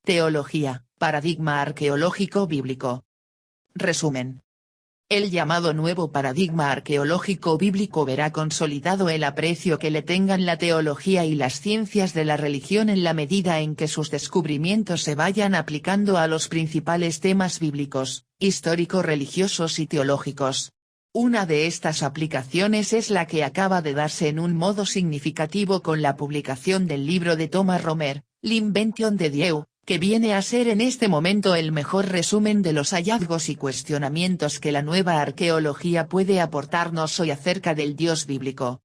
Teología, paradigma arqueológico bíblico. Resumen. El llamado nuevo paradigma arqueológico bíblico verá consolidado el aprecio que le tengan la teología y las ciencias de la religión en la medida en que sus descubrimientos se vayan aplicando a los principales temas bíblicos, histórico-religiosos y teológicos. Una de estas aplicaciones es la que acaba de darse en un modo significativo con la publicación del libro de Thomas Romer, L'Invention de Dieu, que viene a ser en este momento el mejor resumen de los hallazgos y cuestionamientos que la nueva arqueología puede aportarnos hoy acerca del Dios bíblico.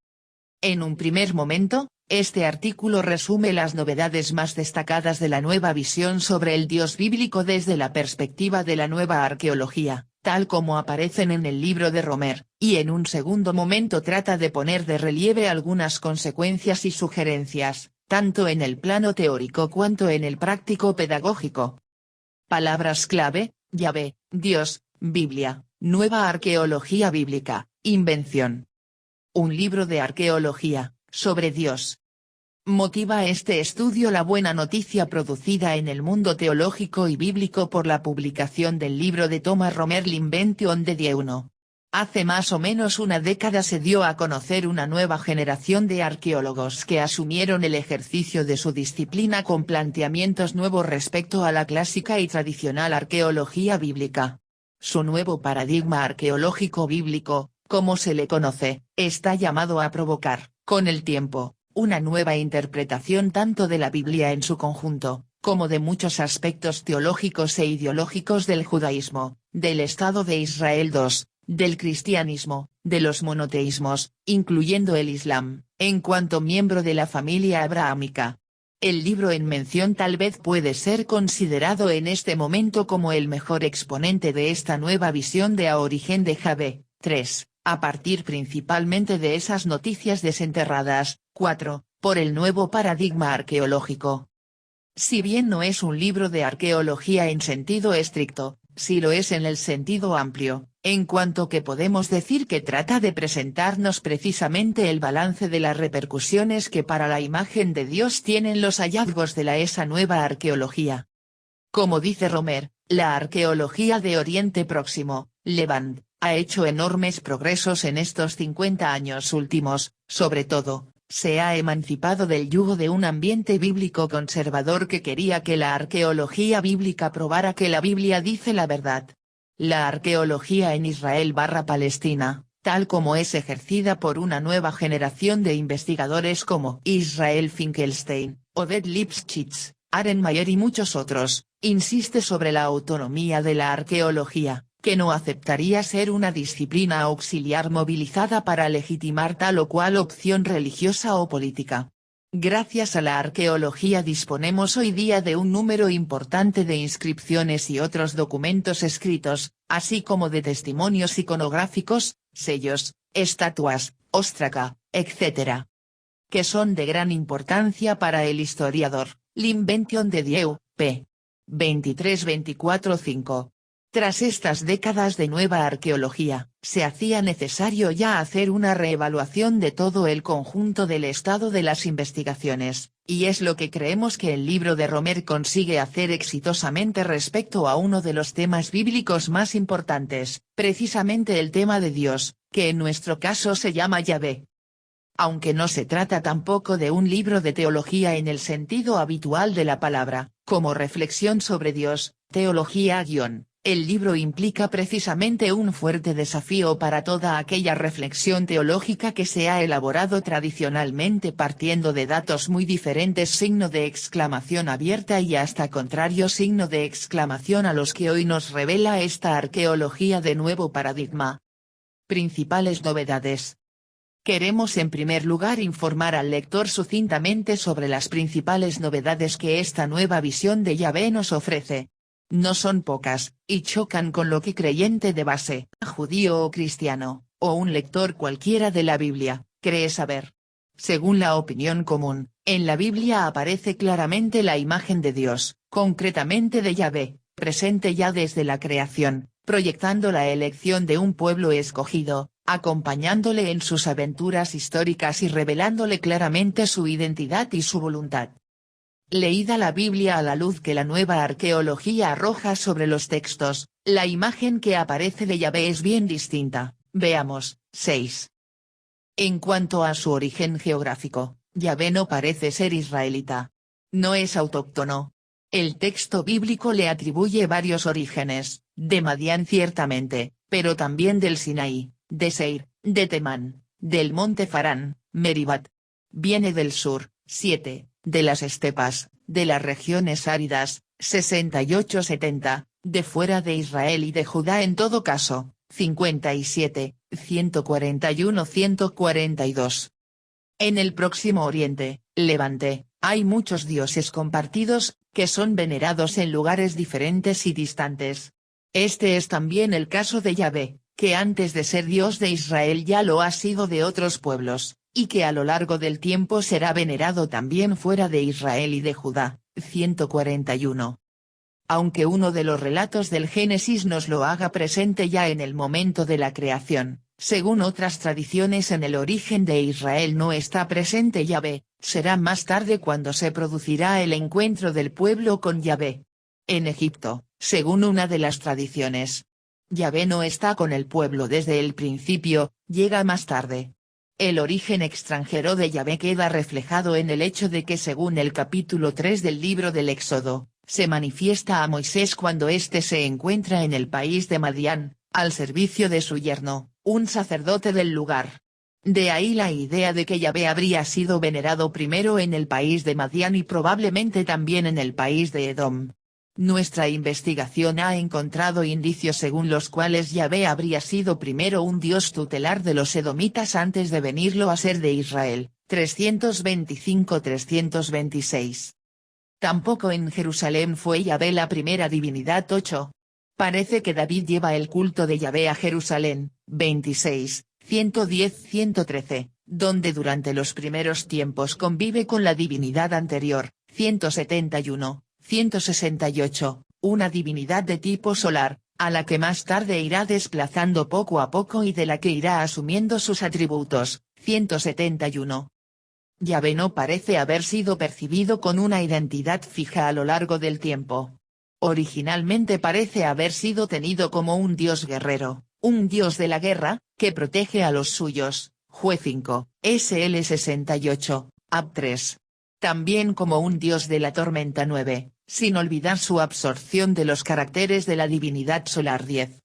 En un primer momento, este artículo resume las novedades más destacadas de la nueva visión sobre el Dios bíblico desde la perspectiva de la nueva arqueología, tal como aparecen en el libro de Romer, y en un segundo momento trata de poner de relieve algunas consecuencias y sugerencias, tanto en el plano teórico cuanto en el práctico pedagógico. Palabras clave: Yahvé, Dios, Biblia, nueva arqueología bíblica, invención. Un libro de arqueología, sobre Dios. Motiva este estudio la buena noticia producida en el mundo teológico y bíblico por la publicación del libro de Thomas Romer L'Invention de Dieu. Hace más o menos una década se dio a conocer una nueva generación de arqueólogos que asumieron el ejercicio de su disciplina con planteamientos nuevos respecto a la clásica y tradicional arqueología bíblica. Su nuevo paradigma arqueológico bíblico, como se le conoce, está llamado a provocar, con el tiempo, una nueva interpretación tanto de la Biblia en su conjunto, como de muchos aspectos teológicos e ideológicos del judaísmo, del Estado de Israel II, del cristianismo, de los monoteísmos, incluyendo el Islam, en cuanto miembro de la familia abrahámica. El libro en mención tal vez puede ser considerado en este momento como el mejor exponente de esta nueva visión de a origen de Yahvé. 3. A partir principalmente de esas noticias desenterradas. 4. Por el nuevo paradigma arqueológico. Si bien no es un libro de arqueología en sentido estricto, sí lo es en el sentido amplio, en cuanto que podemos decir que trata de presentarnos precisamente el balance de las repercusiones que para la imagen de Dios tienen los hallazgos de esa nueva arqueología. Como dice Romer, la arqueología de Oriente Próximo, Levant, ha hecho enormes progresos en estos 50 años últimos, sobre todo, se ha emancipado del yugo de un ambiente bíblico conservador que quería que la arqueología bíblica probara que la Biblia dice la verdad. La arqueología en Israel/Palestina, tal como es ejercida por una nueva generación de investigadores como Israel Finkelstein, Oded Lipschitz, Aren Mayer y muchos otros, insiste sobre la autonomía de la arqueología, que no aceptaría ser una disciplina auxiliar movilizada para legitimar tal o cual opción religiosa o política. Gracias a la arqueología disponemos hoy día de un número importante de inscripciones y otros documentos escritos, así como de testimonios iconográficos, sellos, estatuas, ostraca, etc. que son de gran importancia para el historiador. L'Invention de Dieu, p. 23-24-5. Tras estas décadas de nueva arqueología, se hacía necesario ya hacer una reevaluación de todo el conjunto del estado de las investigaciones, y es lo que creemos que el libro de Romer consigue hacer exitosamente respecto a uno de los temas bíblicos más importantes, precisamente el tema de Dios, que en nuestro caso se llama Yahvé. Aunque no se trata tampoco de un libro de teología en el sentido habitual de la palabra, como reflexión sobre Dios, teología el libro implica precisamente un fuerte desafío para toda aquella reflexión teológica que se ha elaborado tradicionalmente partiendo de datos muy diferentes signo de exclamación abierta y hasta contrario signo de exclamación a los que hoy nos revela esta arqueología de nuevo paradigma. Principales novedades. Queremos en primer lugar informar al lector sucintamente sobre las principales novedades que esta nueva visión de Yahvé nos ofrece. No son pocas, y chocan con lo que creyente de base, judío o cristiano, o un lector cualquiera de la Biblia, cree saber. Según la opinión común, en la Biblia aparece claramente la imagen de Dios, concretamente de Yahvé, presente ya desde la creación, proyectando la elección de un pueblo escogido, acompañándole en sus aventuras históricas y revelándole claramente su identidad y su voluntad. Leída la Biblia a la luz que la nueva arqueología arroja sobre los textos, la imagen que aparece de Yahvé es bien distinta. Veamos. 6. En cuanto a su origen geográfico, Yahvé no parece ser israelita. No es autóctono. El texto bíblico le atribuye varios orígenes, de Madián ciertamente, pero también del Sinaí, de Seir, de Temán, del monte Farán, Meribat. Viene del sur. 7. De las estepas, de las regiones áridas. 68-70, de fuera de Israel y de Judá en todo caso. 57, 141-142. En el Próximo Oriente, Levante, hay muchos dioses compartidos, que son venerados en lugares diferentes y distantes. Este es también el caso de Yahvé, que antes de ser Dios de Israel ya lo ha sido de otros pueblos, y que a lo largo del tiempo será venerado también fuera de Israel y de Judá. 141. Aunque uno de los relatos del Génesis nos lo haga presente ya en el momento de la creación, según otras tradiciones en el origen de Israel no está presente Yahvé, será más tarde cuando se producirá el encuentro del pueblo con Yahvé. En Egipto, según una de las tradiciones, Yahvé no está con el pueblo desde el principio, llega más tarde. El origen extranjero de Yahvé queda reflejado en el hecho de que según el capítulo 3 del libro del Éxodo, se manifiesta a Moisés cuando éste se encuentra en el país de Madián, al servicio de su yerno, un sacerdote del lugar. De ahí la idea de que Yahvé habría sido venerado primero en el país de Madián y probablemente también en el país de Edom. Nuestra investigación ha encontrado indicios según los cuales Yahvé habría sido primero un dios tutelar de los edomitas antes de venirlo a ser de Israel. 325-326. Tampoco en Jerusalén fue Yahvé la primera divinidad. 8. Parece que David lleva el culto de Yahvé a Jerusalén. 26, 110-113, donde durante los primeros tiempos convive con la divinidad anterior. 171, 168, una divinidad de tipo solar, a la que más tarde irá desplazando poco a poco y de la que irá asumiendo sus atributos. 171. Yahvé no parece haber sido percibido con una identidad fija a lo largo del tiempo. Originalmente parece haber sido tenido como un dios guerrero, un dios de la guerra, que protege a los suyos. Jue 5, SL 68, Ab 3. También como un dios de la tormenta 9, sin olvidar su absorción de los caracteres de la divinidad solar 10.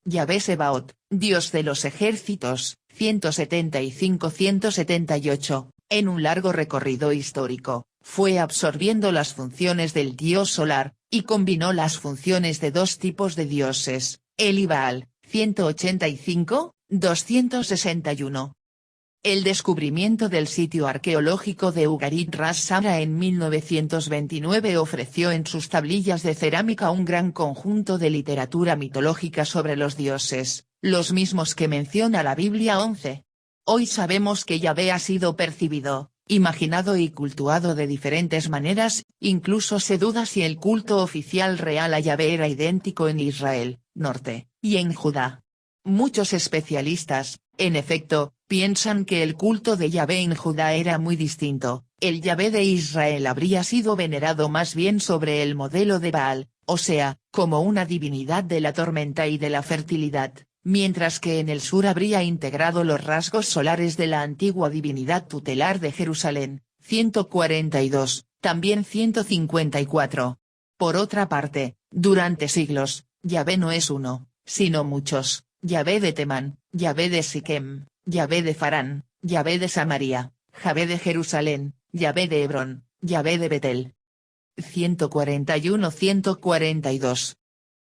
Yahvé Sebaot, dios de los ejércitos. 175-178. En un largo recorrido histórico, fue absorbiendo las funciones del dios solar, y combinó las funciones de dos tipos de dioses, El y Baal. 185-261. El descubrimiento del sitio arqueológico de Ugarit Ras Sabra en 1929 ofreció en sus tablillas de cerámica un gran conjunto de literatura mitológica sobre los dioses, los mismos que menciona la Biblia 11. Hoy sabemos que Yahvé ha sido percibido, imaginado y cultuado de diferentes maneras, incluso se duda si el culto oficial real a Yahvé era idéntico en Israel, norte, y en Judá. Muchos especialistas, en efecto, piensan que el culto de Yahvé en Judá era muy distinto. El Yahvé de Israel habría sido venerado más bien sobre el modelo de Baal, o sea, como una divinidad de la tormenta y de la fertilidad, mientras que en el sur habría integrado los rasgos solares de la antigua divinidad tutelar de Jerusalén. 142, también 154. Por otra parte, durante siglos, Yahvé no es uno, sino muchos. Yahvé de Temán, Yahvé de Siquem, Yahvé de Farán, Yahvé de Samaria, Yahvé de Jerusalén, Yahvé de Hebrón, Yahvé de Betel. 141-142.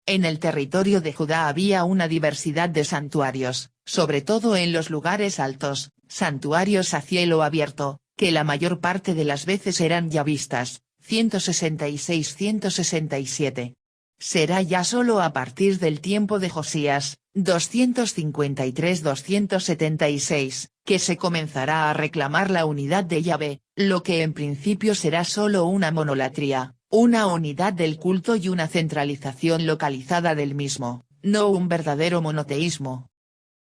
En el territorio de Judá había una diversidad de santuarios, sobre todo en los lugares altos, santuarios a cielo abierto, que la mayor parte de las veces eran yavistas. 166-167. Será ya solo a partir del tiempo de Josías, 253-276, que se comenzará a reclamar la unidad de Yahvé, lo que en principio será solo una monolatría, una unidad del culto y una centralización localizada del mismo, no un verdadero monoteísmo.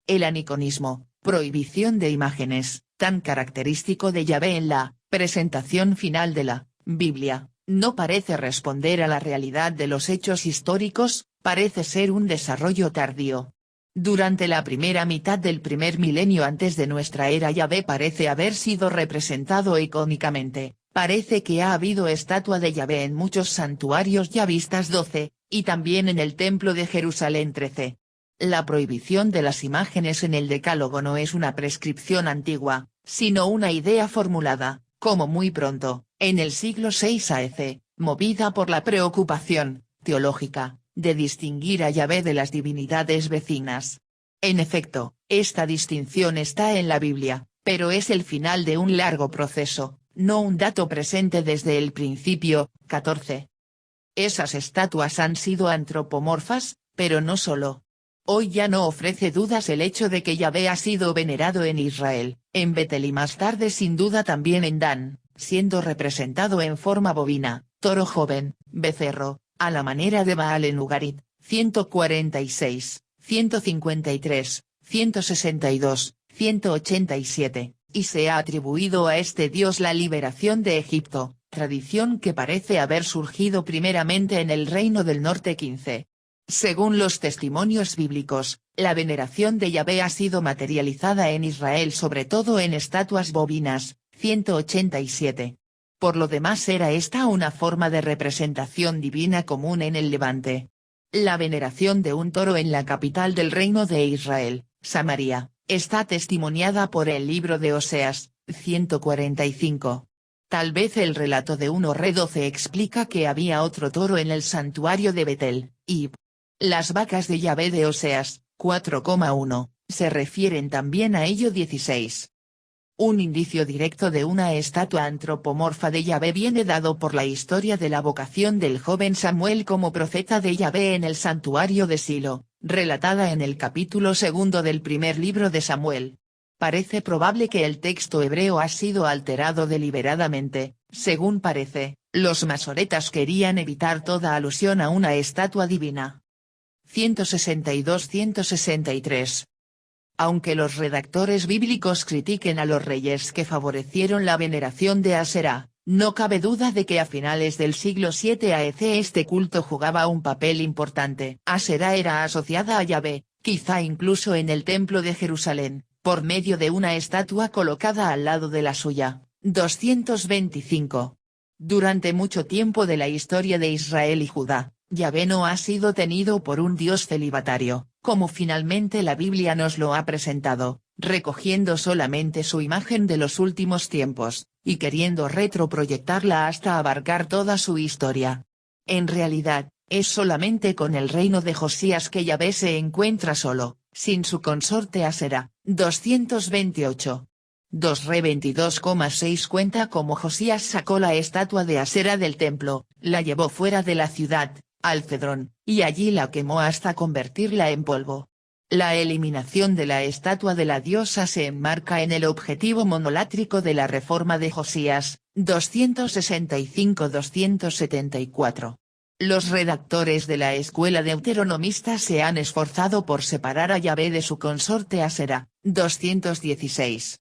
El aniconismo, prohibición de imágenes, tan característico de Yahvé en la presentación final de la Biblia, no parece responder a la realidad de los hechos históricos, parece ser un desarrollo tardío. Durante la primera mitad del primer milenio antes de nuestra era Yahvé parece haber sido representado icónicamente, parece que ha habido estatua de Yahvé en muchos santuarios yavistas 12, y también en el templo de Jerusalén 13. La prohibición de las imágenes en el Decálogo no es una prescripción antigua, sino una idea formulada, como muy pronto, en el siglo VI a.C., movida por la preocupación teológica de distinguir a Yahvé de las divinidades vecinas. En efecto, esta distinción está en la Biblia, pero es el final de un largo proceso, no un dato presente desde el principio. 14. Esas estatuas han sido antropomorfas, pero no solo. Hoy ya no ofrece dudas el hecho de que Yahvé ha sido venerado en Israel, en Betel y más tarde sin duda también en Dan, siendo representado en forma bovina, toro joven, becerro, a la manera de Baal en Ugarit, 146, 153, 162, 187, y se ha atribuido a este dios la liberación de Egipto, tradición que parece haber surgido primeramente en el Reino del Norte 15. Según los testimonios bíblicos, la veneración de Yahvé ha sido materializada en Israel sobre todo en estatuas bovinas, 187. Por lo demás era esta una forma de representación divina común en el Levante. La veneración de un toro en la capital del reino de Israel, Samaria, está testimoniada por el libro de Oseas, 145. Tal vez el relato de 1:12 explica que había otro toro en el santuario de Betel, y las vacas de Yahvé de Oseas, 4,1, se refieren también a ello 16. Un indicio directo de una estatua antropomorfa de Yahvé viene dado por la historia de la vocación del joven Samuel como profeta de Yahvé en el santuario de Silo, relatada en el capítulo 2 del primer libro de Samuel. Parece probable que el texto hebreo ha sido alterado deliberadamente, según parece, los masoretas querían evitar toda alusión a una estatua divina. 162-163. Aunque los redactores bíblicos critiquen a los reyes que favorecieron la veneración de Aserá, no cabe duda de que a finales del siglo VII a.C. este culto jugaba un papel importante. Aserá era asociada a Yahvé, quizá incluso en el templo de Jerusalén, por medio de una estatua colocada al lado de la suya. 225. Durante mucho tiempo de la historia de Israel y Judá, Yahvé no ha sido tenido por un dios celibatario, como finalmente la Biblia nos lo ha presentado, recogiendo solamente su imagen de los últimos tiempos, y queriendo retroproyectarla hasta abarcar toda su historia. En realidad, es solamente con el reino de Josías que Yahvé se encuentra solo, sin su consorte Aserá. 228. 2:22,6 cuenta cómo Josías sacó la estatua de Aserá del templo, la llevó fuera de la ciudad, al Cedrón, y allí la quemó hasta convertirla en polvo. La eliminación de la estatua de la diosa se enmarca en el objetivo monolátrico de la reforma de Josías, 265-274. Los redactores de la escuela deuteronomista se han esforzado por separar a Yahvé de su consorte Aserá, 216.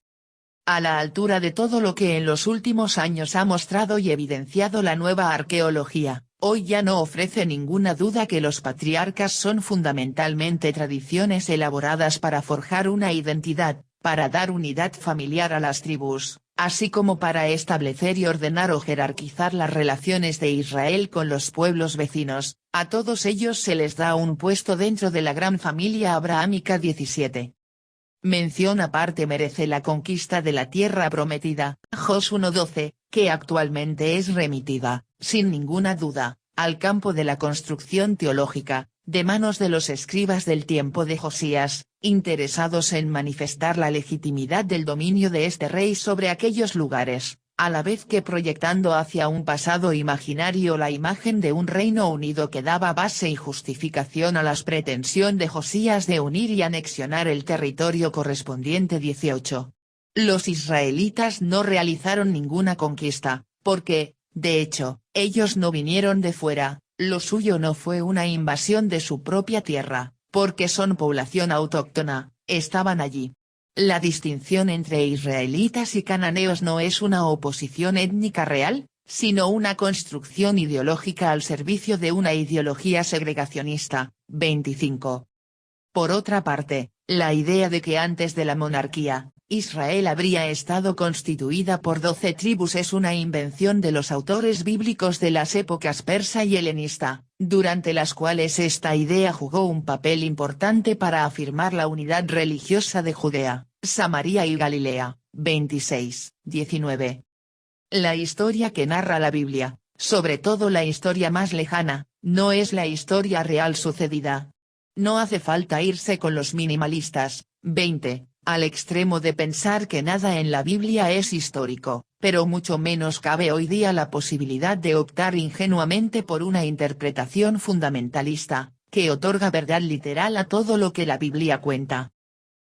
A la altura de todo lo que en los últimos años ha mostrado y evidenciado la nueva arqueología, hoy ya no ofrece ninguna duda que los patriarcas son fundamentalmente tradiciones elaboradas para forjar una identidad, para dar unidad familiar a las tribus, así como para establecer y ordenar o jerarquizar las relaciones de Israel con los pueblos vecinos. A todos ellos se les da un puesto dentro de la gran familia abrahámica. 17. Mención aparte merece la conquista de la tierra prometida, Jos 1:12, que actualmente es remitida, sin ninguna duda, al campo de la construcción teológica, de manos de los escribas del tiempo de Josías, interesados en manifestar la legitimidad del dominio de este rey sobre aquellos lugares, a la vez que proyectando hacia un pasado imaginario la imagen de un reino unido que daba base y justificación a la pretensión de Josías de unir y anexionar el territorio correspondiente. 18. Los israelitas no realizaron ninguna conquista, porque, de hecho, ellos no vinieron de fuera, lo suyo no fue una invasión de su propia tierra, porque son población autóctona, estaban allí. La distinción entre israelitas y cananeos no es una oposición étnica real, sino una construcción ideológica al servicio de una ideología segregacionista. 25. Por otra parte, la idea de que antes de la monarquía, Israel habría estado constituida por 12 tribus es una invención de los autores bíblicos de las épocas persa y helenista, durante las cuales esta idea jugó un papel importante para afirmar la unidad religiosa de Judea, Samaria y Galilea. 26, 19. La historia que narra la Biblia, sobre todo la historia más lejana, no es la historia real sucedida. No hace falta irse con los minimalistas. 20, al extremo de pensar que nada en la Biblia es histórico, pero mucho menos cabe hoy día la posibilidad de optar ingenuamente por una interpretación fundamentalista, que otorga verdad literal a todo lo que la Biblia cuenta.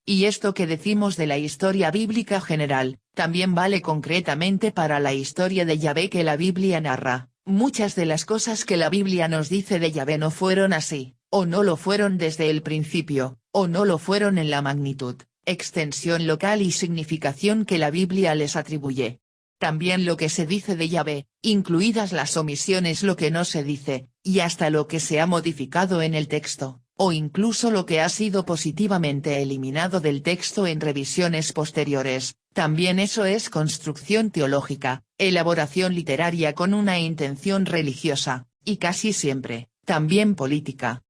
Y esto que decimos de la historia bíblica general, también vale concretamente para la historia de Yahvé que la Biblia narra. Muchas de las cosas que la Biblia nos dice de Yahvé no fueron así, o no lo fueron desde el principio, o no lo fueron en la magnitud, extensión local y significación que la Biblia les atribuye. También lo que se dice de Yahvé, incluidas las omisiones, lo que no se dice, y hasta lo que se ha modificado en el texto, o incluso lo que ha sido positivamente eliminado del texto en revisiones posteriores, también eso es construcción teológica, elaboración literaria con una intención religiosa, y casi siempre, también política.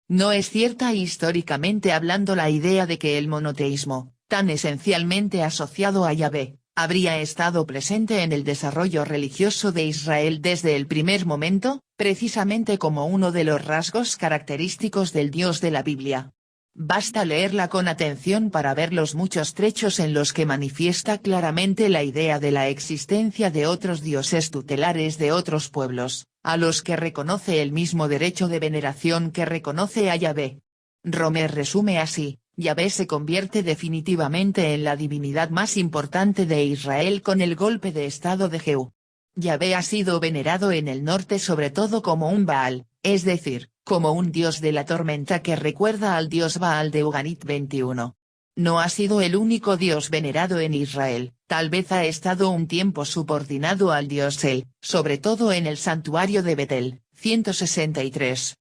No es cierta históricamente hablando la idea de que el monoteísmo, tan esencialmente asociado a Yahvé, habría estado presente en el desarrollo religioso de Israel desde el primer momento, precisamente como uno de los rasgos característicos del Dios de la Biblia. Basta leerla con atención para ver los muchos trechos en los que manifiesta claramente la idea de la existencia de otros dioses tutelares de otros pueblos, a los que reconoce el mismo derecho de veneración que reconoce a Yahvé. Romer resume así: Yahvé se convierte definitivamente en la divinidad más importante de Israel con el golpe de estado de Jehú. Yahvé ha sido venerado en el norte sobre todo como un Baal, es decir, como un dios de la tormenta que recuerda al dios Baal de Uganit 21. No ha sido el único dios venerado en Israel, tal vez ha estado un tiempo subordinado al dios El, sobre todo en el santuario de Betel, 163.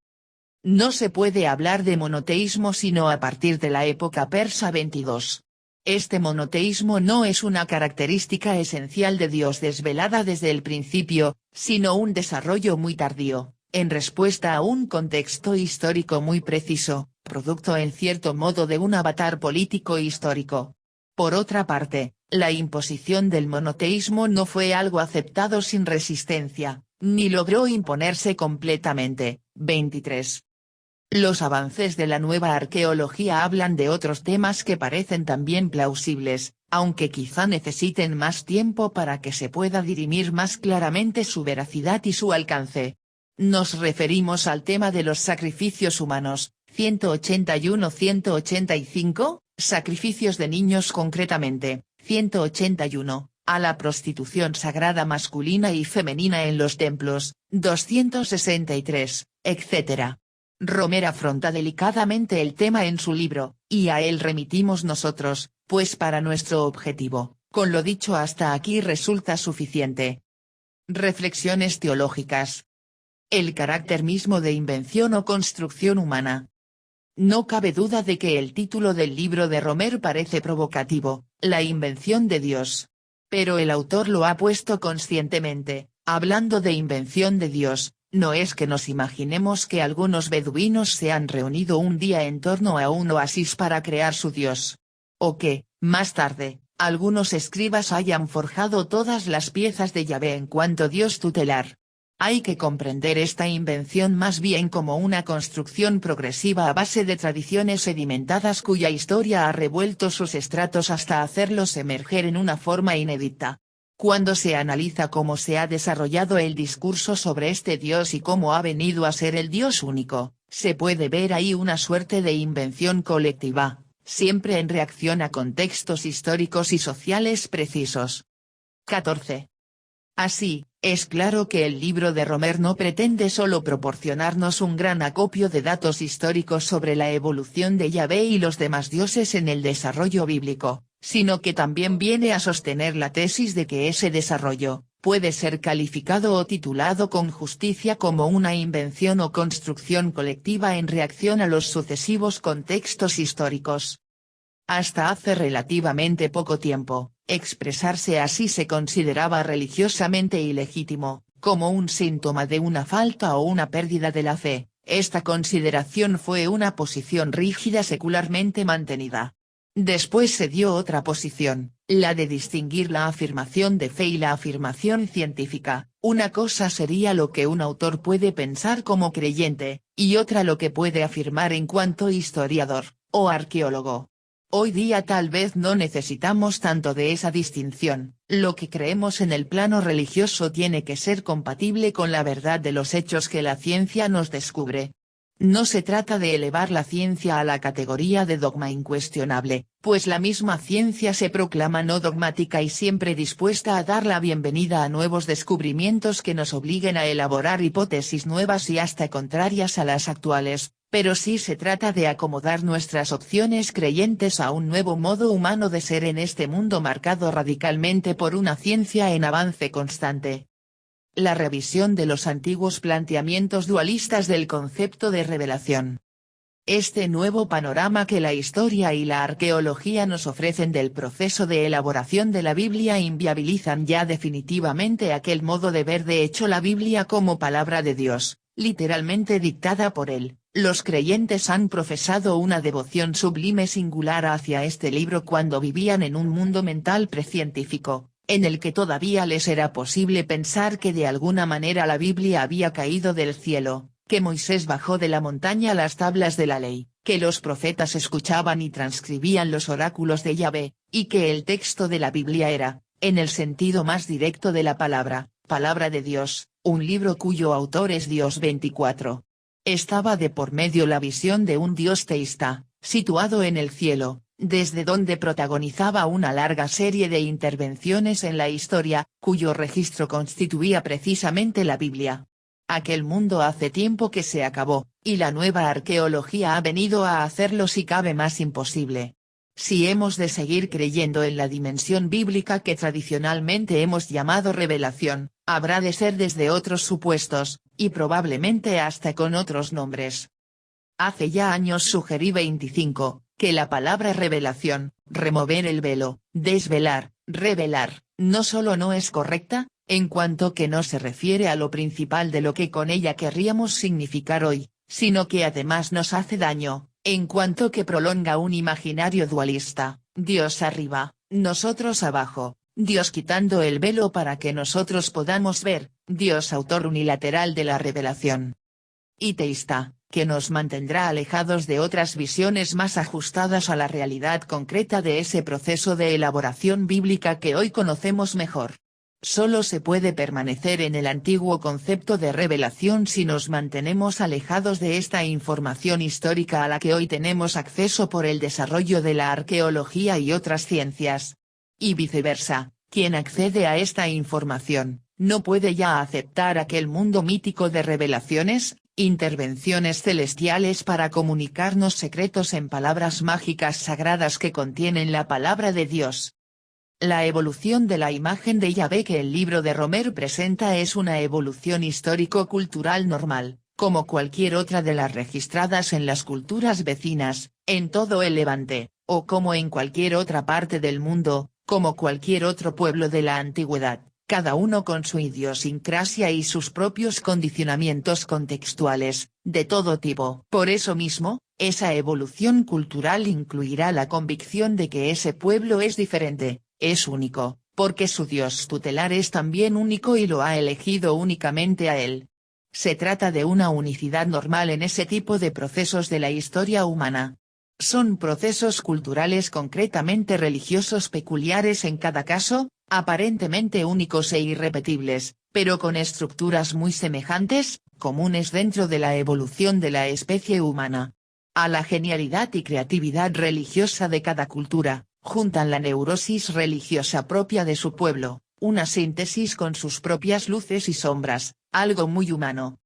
No se puede hablar de monoteísmo sino a partir de la época persa 22. Este monoteísmo no es una característica esencial de Dios desvelada desde el principio, sino un desarrollo muy tardío, en respuesta a un contexto histórico muy preciso, producto en cierto modo de un avatar político histórico. Por otra parte, la imposición del monoteísmo no fue algo aceptado sin resistencia, ni logró imponerse completamente. 23. Los avances de la nueva arqueología hablan de otros temas que parecen también plausibles, aunque quizá necesiten más tiempo para que se pueda dirimir más claramente su veracidad y su alcance. Nos referimos al tema de los sacrificios humanos, 181-185, sacrificios de niños concretamente, 181, a la prostitución sagrada masculina y femenina en los templos, 263, etc. Romer afronta delicadamente el tema en su libro, y a él remitimos nosotros, pues para nuestro objetivo, con lo dicho hasta aquí resulta suficiente. Reflexiones teológicas. El carácter mismo de invención o construcción humana. No cabe duda de que el título del libro de Romer parece provocativo, La invención de Dios. Pero el autor lo ha puesto conscientemente, hablando de invención de Dios. No es que nos imaginemos que algunos beduinos se han reunido un día en torno a un oasis para crear su dios. O que, más tarde, algunos escribas hayan forjado todas las piezas de Yahvé en cuanto Dios tutelar. Hay que comprender esta invención más bien como una construcción progresiva a base de tradiciones sedimentadas cuya historia ha revuelto sus estratos hasta hacerlos emerger en una forma inédita. Cuando se analiza cómo se ha desarrollado el discurso sobre este Dios y cómo ha venido a ser el Dios único, se puede ver ahí una suerte de invención colectiva, siempre en reacción a contextos históricos y sociales precisos. 14. Así, es claro que el libro de Romer no pretende solo proporcionarnos un gran acopio de datos históricos sobre la evolución de Yahvé y los demás dioses en el desarrollo bíblico, sino que también viene a sostener la tesis de que ese desarrollo, puede ser calificado o titulado con justicia como una invención o construcción colectiva en reacción a los sucesivos contextos históricos. Hasta hace relativamente poco tiempo, expresarse así se consideraba religiosamente ilegítimo, como un síntoma de una falta o una pérdida de la fe. Esta consideración fue una posición rígida secularmente mantenida. Después se dio otra posición, la de distinguir la afirmación de fe y la afirmación científica. Una cosa sería lo que un autor puede pensar como creyente, y otra lo que puede afirmar en cuanto historiador, o arqueólogo. Hoy día tal vez no necesitamos tanto de esa distinción, lo que creemos en el plano religioso tiene que ser compatible con la verdad de los hechos que la ciencia nos descubre. No se trata de elevar la ciencia a la categoría de dogma incuestionable, pues la misma ciencia se proclama no dogmática y siempre dispuesta a dar la bienvenida a nuevos descubrimientos que nos obliguen a elaborar hipótesis nuevas y hasta contrarias a las actuales, pero sí se trata de acomodar nuestras opciones creyentes a un nuevo modo humano de ser en este mundo marcado radicalmente por una ciencia en avance constante. La revisión de los antiguos planteamientos dualistas del concepto de revelación. Este nuevo panorama que la historia y la arqueología nos ofrecen del proceso de elaboración de la Biblia inviabilizan ya definitivamente aquel modo de ver de hecho la Biblia como palabra de Dios, literalmente dictada por él. Los creyentes han profesado una devoción sublime singular hacia este libro cuando vivían en un mundo mental precientífico, en el que todavía les era posible pensar que de alguna manera la Biblia había caído del cielo, que Moisés bajó de la montaña las tablas de la ley, que los profetas escuchaban y transcribían los oráculos de Yahvé, y que el texto de la Biblia era, en el sentido más directo de la palabra, palabra de Dios, un libro cuyo autor es Dios 24. Estaba de por medio la visión de un Dios teísta, situado en el cielo, desde donde protagonizaba una larga serie de intervenciones en la historia, cuyo registro constituía precisamente la Biblia. Aquel mundo hace tiempo que se acabó, y la nueva arqueología ha venido a hacerlo si cabe más imposible. Si hemos de seguir creyendo en la dimensión bíblica que tradicionalmente hemos llamado revelación, habrá de ser desde otros supuestos, y probablemente hasta con otros nombres. Hace ya años sugerí 25, que la palabra revelación, remover el velo, desvelar, revelar, no solo no es correcta, en cuanto que no se refiere a lo principal de lo que con ella querríamos significar hoy, sino que además nos hace daño, en cuanto que prolonga un imaginario dualista, Dios arriba, nosotros abajo, Dios quitando el velo para que nosotros podamos ver, Dios autor unilateral de la revelación. Y teísta, que nos mantendrá alejados de otras visiones más ajustadas a la realidad concreta de ese proceso de elaboración bíblica que hoy conocemos mejor. Solo se puede permanecer en el antiguo concepto de revelación si nos mantenemos alejados de esta información histórica a la que hoy tenemos acceso por el desarrollo de la arqueología y otras ciencias. Y viceversa, quien accede a esta información, no puede ya aceptar aquel mundo mítico de revelaciones, intervenciones celestiales para comunicarnos secretos en palabras mágicas sagradas que contienen la palabra de Dios. La evolución de la imagen de Yahvé que el libro de Romer presenta es una evolución histórico-cultural normal, como cualquier otra de las registradas en las culturas vecinas, en todo el Levante, o como en cualquier otra parte del mundo, como cualquier otro pueblo de la antigüedad, cada uno con su idiosincrasia y sus propios condicionamientos contextuales, de todo tipo. Por eso mismo, esa evolución cultural incluirá la convicción de que ese pueblo es diferente, es único, porque su Dios tutelar es también único y lo ha elegido únicamente a él. Se trata de una unicidad normal en ese tipo de procesos de la historia humana. Son procesos culturales concretamente religiosos peculiares en cada caso, aparentemente únicos e irrepetibles, pero con estructuras muy semejantes, comunes dentro de la evolución de la especie humana. A la genialidad y creatividad religiosa de cada cultura, juntan la neurosis religiosa propia de su pueblo, una síntesis con sus propias luces y sombras, algo muy humano.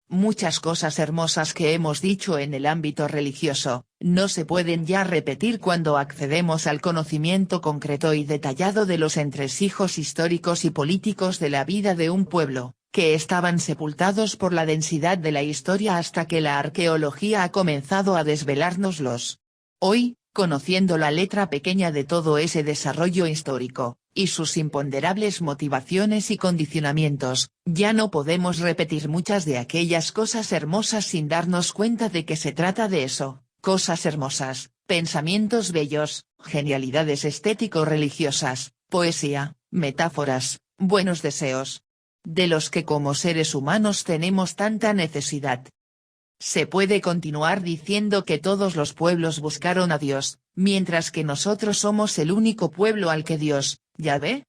Muchas cosas hermosas que hemos dicho en el ámbito religioso, no se pueden ya repetir cuando accedemos al conocimiento concreto y detallado de los entresijos históricos y políticos de la vida de un pueblo, que estaban sepultados por la densidad de la historia hasta que la arqueología ha comenzado a desvelárnoslos. Hoy, conociendo la letra pequeña de todo ese desarrollo histórico, y sus imponderables motivaciones y condicionamientos, ya no podemos repetir muchas de aquellas cosas hermosas sin darnos cuenta de que se trata de eso, cosas hermosas, pensamientos bellos, genialidades estético-religiosas, poesía, metáforas, buenos deseos, de los que como seres humanos tenemos tanta necesidad. Se puede continuar diciendo que todos los pueblos buscaron a Dios, mientras que nosotros somos el único pueblo al que Dios, Yahvé,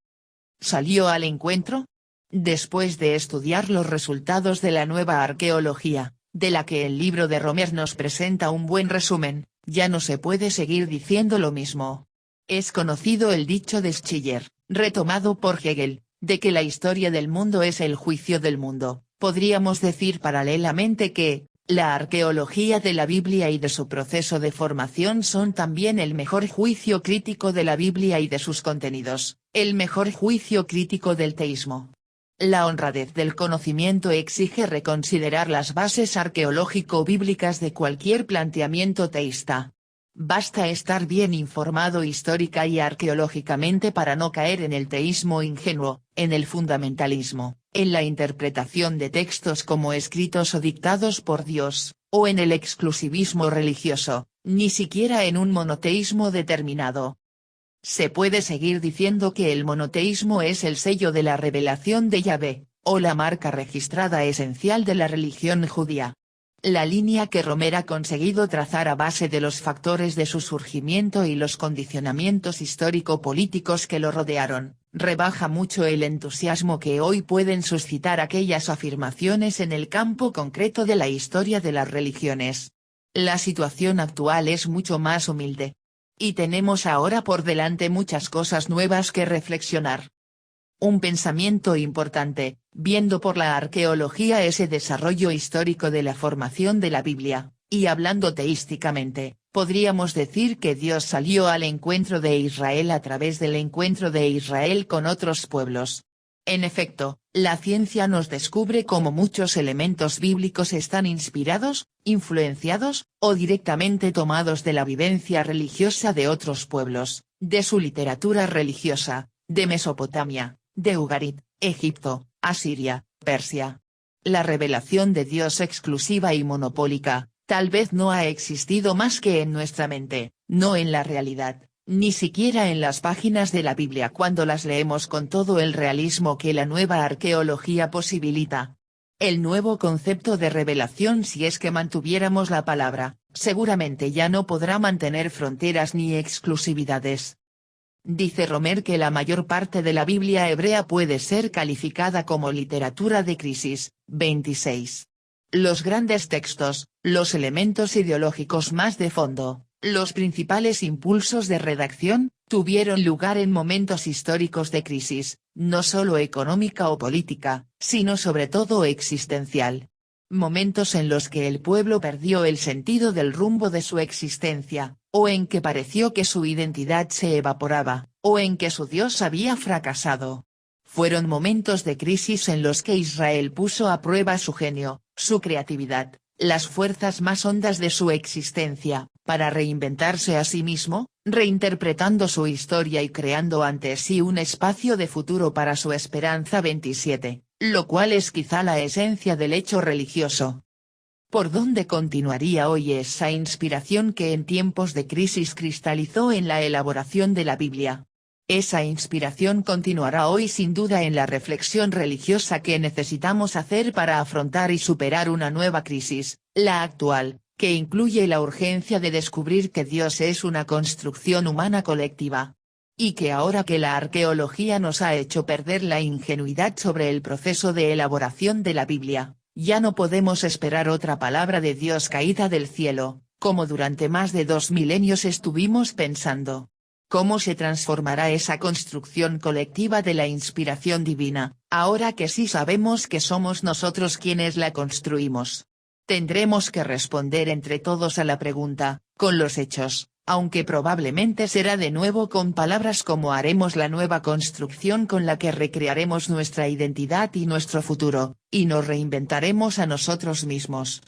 salió al encuentro. Después de estudiar los resultados de la nueva arqueología, de la que el libro de Romer nos presenta un buen resumen, ya no se puede seguir diciendo lo mismo. Es conocido el dicho de Schiller, retomado por Hegel, de que la historia del mundo es el juicio del mundo. Podríamos decir paralelamente que, la arqueología de la Biblia y de su proceso de formación son también el mejor juicio crítico de la Biblia y de sus contenidos, el mejor juicio crítico del teísmo. La honradez del conocimiento exige reconsiderar las bases arqueológico-bíblicas de cualquier planteamiento teísta. Basta estar bien informado histórica y arqueológicamente para no caer en el teísmo ingenuo, en el fundamentalismo, en la interpretación de textos como escritos o dictados por Dios, o en el exclusivismo religioso, ni siquiera en un monoteísmo determinado. Se puede seguir diciendo que el monoteísmo es el sello de la revelación de Yahvé, o la marca registrada esencial de la religión judía. La línea que Romer ha conseguido trazar a base de los factores de su surgimiento y los condicionamientos histórico-políticos que lo rodearon, rebaja mucho el entusiasmo que hoy pueden suscitar aquellas afirmaciones en el campo concreto de la historia de las religiones. La situación actual es mucho más humilde. Y tenemos ahora por delante muchas cosas nuevas que reflexionar. Un pensamiento importante, viendo por la arqueología ese desarrollo histórico de la formación de la Biblia, y hablando teísticamente, podríamos decir que Dios salió al encuentro de Israel a través del encuentro de Israel con otros pueblos. En efecto, la ciencia nos descubre cómo muchos elementos bíblicos están inspirados, influenciados, o directamente tomados de la vivencia religiosa de otros pueblos, de su literatura religiosa, de Mesopotamia, de Ugarit, Egipto, Asiria, Persia. La revelación de Dios exclusiva y monopólica, tal vez no ha existido más que en nuestra mente, no en la realidad, ni siquiera en las páginas de la Biblia cuando las leemos con todo el realismo que la nueva arqueología posibilita. El nuevo concepto de revelación, si es que mantuviéramos la palabra, seguramente ya no podrá mantener fronteras ni exclusividades. Dice Romer que la mayor parte de la Biblia hebrea puede ser calificada como literatura de crisis. 26. Los grandes textos, los elementos ideológicos más de fondo, los principales impulsos de redacción, tuvieron lugar en momentos históricos de crisis, no solo económica o política, sino sobre todo existencial. Momentos en los que el pueblo perdió el sentido del rumbo de su existencia, o en que pareció que su identidad se evaporaba, o en que su Dios había fracasado. Fueron momentos de crisis en los que Israel puso a prueba su genio, su creatividad, las fuerzas más hondas de su existencia, para reinventarse a sí mismo, reinterpretando su historia y creando ante sí un espacio de futuro para su esperanza. 27, lo cual es quizá la esencia del hecho religioso. ¿Por dónde continuaría hoy esa inspiración que en tiempos de crisis cristalizó en la elaboración de la Biblia? Esa inspiración continuará hoy sin duda en la reflexión religiosa que necesitamos hacer para afrontar y superar una nueva crisis, la actual, que incluye la urgencia de descubrir que Dios es una construcción humana colectiva. Y que ahora que la arqueología nos ha hecho perder la ingenuidad sobre el proceso de elaboración de la Biblia, ya no podemos esperar otra palabra de Dios caída del cielo, como durante más de 2 milenios estuvimos pensando. ¿Cómo se transformará esa construcción colectiva de la inspiración divina, Ahora que sí sabemos que somos nosotros quienes la construimos, tendremos que responder entre todos a la pregunta, con los hechos, aunque probablemente será de nuevo con palabras como haremos la nueva construcción con la que recrearemos nuestra identidad y nuestro futuro, y nos reinventaremos a nosotros mismos.